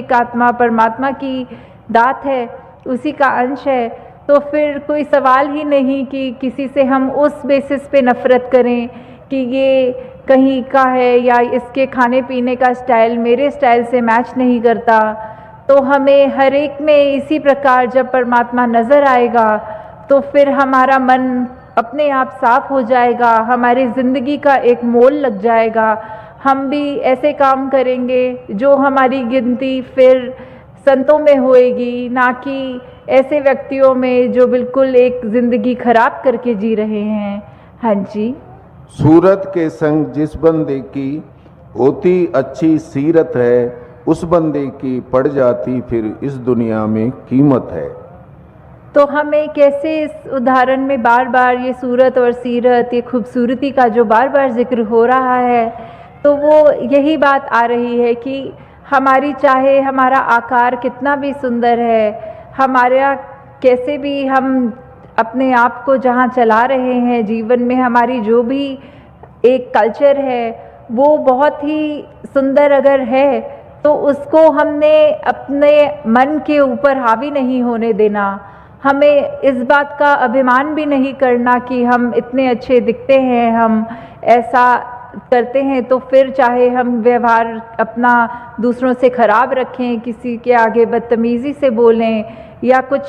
एक आत्मा परमात्मा की दात है, उसी का अंश है, तो फिर कोई सवाल ही नहीं कि किसी से हम उस बेसिस पे नफ़रत करें कि ये कहीं का है या इसके खाने पीने का स्टाइल मेरे स्टाइल से मैच नहीं करता। तो हमें हर एक में इसी प्रकार जब परमात्मा नज़र आएगा तो फिर हमारा मन अपने आप साफ हो जाएगा, हमारी ज़िंदगी का एक मोल लग जाएगा। हम भी ऐसे काम करेंगे जो हमारी गिनती फिर संतों में होएगी, ना कि ऐसे व्यक्तियों में जो बिल्कुल एक ज़िंदगी खराब करके जी रहे हैं। हाँ जी। सूरत के संग जिस बंदे की होती अच्छी सीरत है, उस बंदे की पड़ जाती फिर इस दुनिया में कीमत है। तो हमें कैसे इस उदाहरण में बार बार ये सूरत और सीरत, ये खूबसूरती का जो बार बार जिक्र हो रहा है, तो वो यही बात आ रही है कि हमारी चाहे हमारा आकार कितना भी सुंदर है, हमारा कैसे भी हम अपने आप को जहाँ चला रहे हैं जीवन में, हमारी जो भी एक कल्चर है वो बहुत ही सुंदर अगर है, तो उसको हमने अपने मन के ऊपर हावी नहीं होने देना। हमें इस बात का अभिमान भी नहीं करना कि हम इतने अच्छे दिखते हैं, हम ऐसा करते हैं, तो फिर चाहे हम व्यवहार अपना दूसरों से ख़राब रखें, किसी के आगे बदतमीज़ी से बोलें या कुछ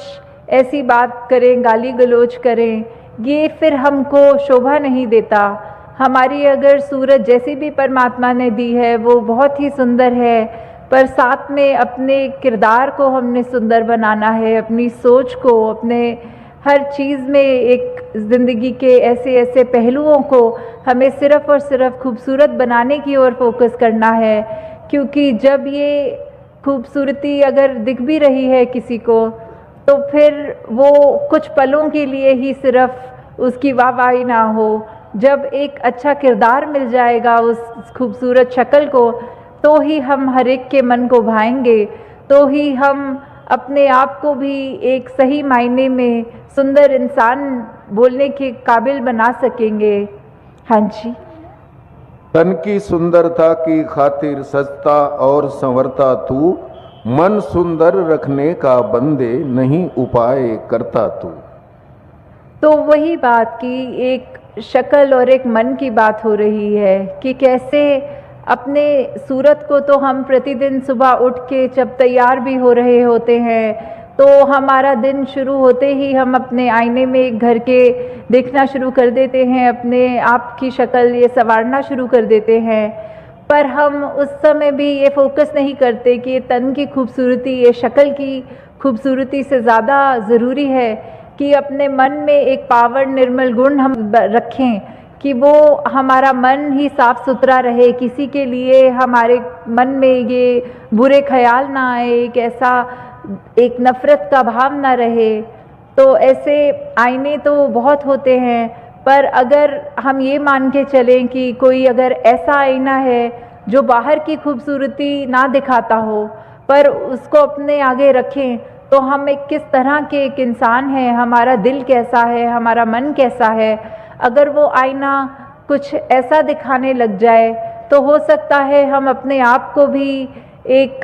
ऐसी बात करें, गाली गलौज करें, ये फिर हमको शोभा नहीं देता। हमारी अगर सूरत जैसी भी परमात्मा ने दी है वो बहुत ही सुंदर है, पर साथ में अपने किरदार को हमने सुंदर बनाना है, अपनी सोच को, अपने हर चीज़ में एक ज़िंदगी के ऐसे ऐसे पहलुओं को हमें सिर्फ़ और सिर्फ खूबसूरत बनाने की ओर फोकस करना है। क्योंकि जब ये खूबसूरती अगर दिख भी रही है किसी को, तो फिर वो कुछ पलों के लिए ही सिर्फ उसकी वाहवाही ना हो। जब एक अच्छा किरदार मिल जाएगा उस खूबसूरत शक्ल को, तो ही हम हर एक के मन को भाएंगे, तो ही हम अपने आप को भी एक सही मायने में सुंदर इंसान बोलने के काबिल बना सकेंगे। हाँ जी। तन की सुंदरता की खातिर सजता और संवरता तू, मन सुंदर रखने का बंदे नहीं उपाय करता तू। तो वही बात की एक शक्ल और एक मन की बात हो रही है कि कैसे अपने सूरत को तो हम प्रतिदिन सुबह उठ के जब तैयार भी हो रहे होते हैं, तो हमारा दिन शुरू होते ही हम अपने आईने में घर के देखना शुरू कर देते हैं, अपने आप की शक्ल ये संवारना शुरू कर देते हैं। पर हम उस समय भी ये फोकस नहीं करते कि तन की खूबसूरती, ये शक्ल की खूबसूरती से ज़्यादा ज़रूरी है कि अपने मन में एक पावन निर्मल गुण हम रखें, कि वो हमारा मन ही साफ सुथरा रहे, किसी के लिए हमारे मन में ये बुरे ख्याल ना आए, एक ऐसा एक नफ़रत का भाव ना रहे। तो ऐसे आईने तो बहुत होते हैं, पर अगर हम ये मान के चलें कि कोई अगर ऐसा आईना है जो बाहर की खूबसूरती ना दिखाता हो, पर उसको अपने आगे रखें, तो हम एक किस तरह के एक इंसान हैं, हमारा दिल कैसा है, हमारा मन कैसा है। अगर वो आईना कुछ ऐसा दिखाने लग जाए, तो हो सकता है हम अपने आप को भी एक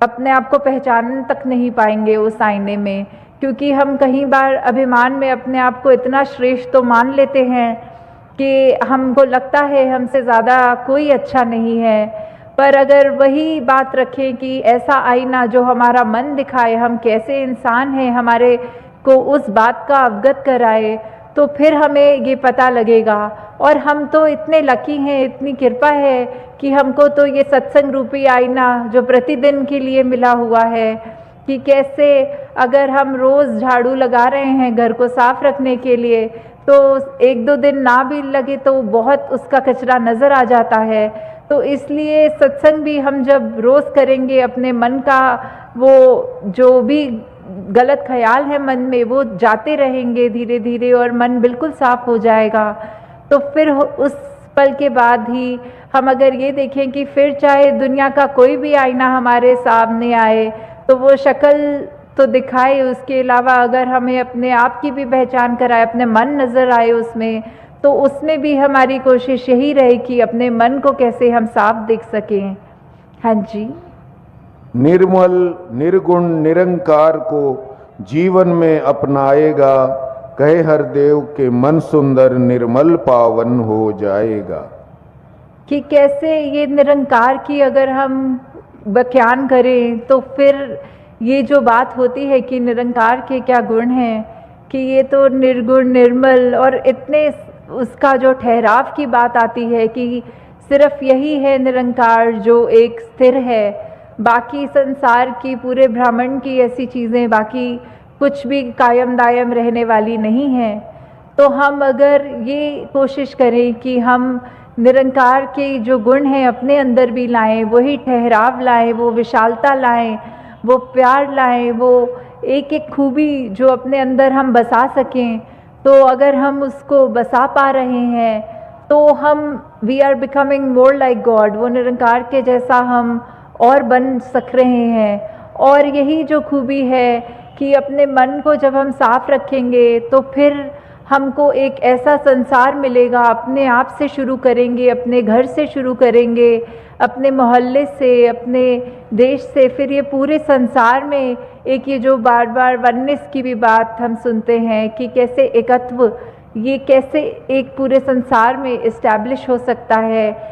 अपने आप को पहचान तक नहीं पाएंगे उस आईने में, क्योंकि हम कई बार अभिमान में अपने आप को इतना श्रेष्ठ तो मान लेते हैं कि हमको लगता है हमसे ज़्यादा कोई अच्छा नहीं है। पर अगर वही बात रखें कि ऐसा आईना जो हमारा मन दिखाए हम कैसे इंसान हैं, हमारे को उस बात का अवगत कराए, तो फिर हमें ये पता लगेगा। और हम तो इतने लकी हैं, इतनी कृपा है कि हमको तो ये सत्संग रूपी आईना जो प्रतिदिन के लिए मिला हुआ है, कि कैसे अगर हम रोज़ झाड़ू लगा रहे हैं घर को साफ रखने के लिए, तो एक दो दिन ना भी लगे तो बहुत उसका कचरा नज़र आ जाता है। तो इसलिए सत्संग भी हम जब रोज़ करेंगे, अपने मन का वो जो भी गलत ख्याल है मन में वो जाते रहेंगे धीरे धीरे, और मन बिल्कुल साफ हो जाएगा। तो फिर उस पल के बाद ही हम अगर ये देखें कि फिर चाहे दुनिया का कोई भी आईना हमारे सामने आए, तो वो शक्ल तो दिखाए, उसके अलावा अगर हमें अपने आप की भी पहचान कराए, अपने मन नज़र आए उसमें, तो उसमें भी हमारी कोशिश यही रहे कि अपने मन को कैसे हम साफ देख सकें। हाँ जी। निर्मल निर्गुण निरंकार को जीवन में अपनाएगा, कहे हर देव के मन सुंदर निर्मल पावन हो जाएगा। कि कैसे ये निरंकार की अगर हम व्याख्यान करें तो फिर ये जो बात होती है कि निरंकार के क्या गुण हैं, कि ये तो निर्गुण निर्मल, और इतने उसका जो ठहराव की बात आती है कि सिर्फ यही है निरंकार जो एक स्थिर है, बाकी संसार की पूरे ब्रह्मांड की ऐसी चीज़ें बाकी कुछ भी कायम दायम रहने वाली नहीं हैं। तो हम अगर ये कोशिश करें कि हम निरंकार के जो गुण हैं अपने अंदर भी लाएं, वही ठहराव लाएं, वो विशालता लाएं, वो प्यार लाएं, वो एक एक खूबी जो अपने अंदर हम बसा सकें, तो अगर हम उसको बसा पा रहे हैं तो हम we are becoming more like God, वो निरंकार के जैसा हम और बन सक रहे हैं। और यही जो खूबी है कि अपने मन को जब हम साफ रखेंगे तो फिर हमको एक ऐसा संसार मिलेगा। अपने आप से शुरू करेंगे, अपने घर से शुरू करेंगे, अपने मोहल्ले से, अपने देश से, फिर ये पूरे संसार में एक ये जो बार बार वननेस की भी बात हम सुनते हैं कि कैसे एकत्व, ये कैसे एक पूरे संसार में इस्टेब्लिश हो सकता है।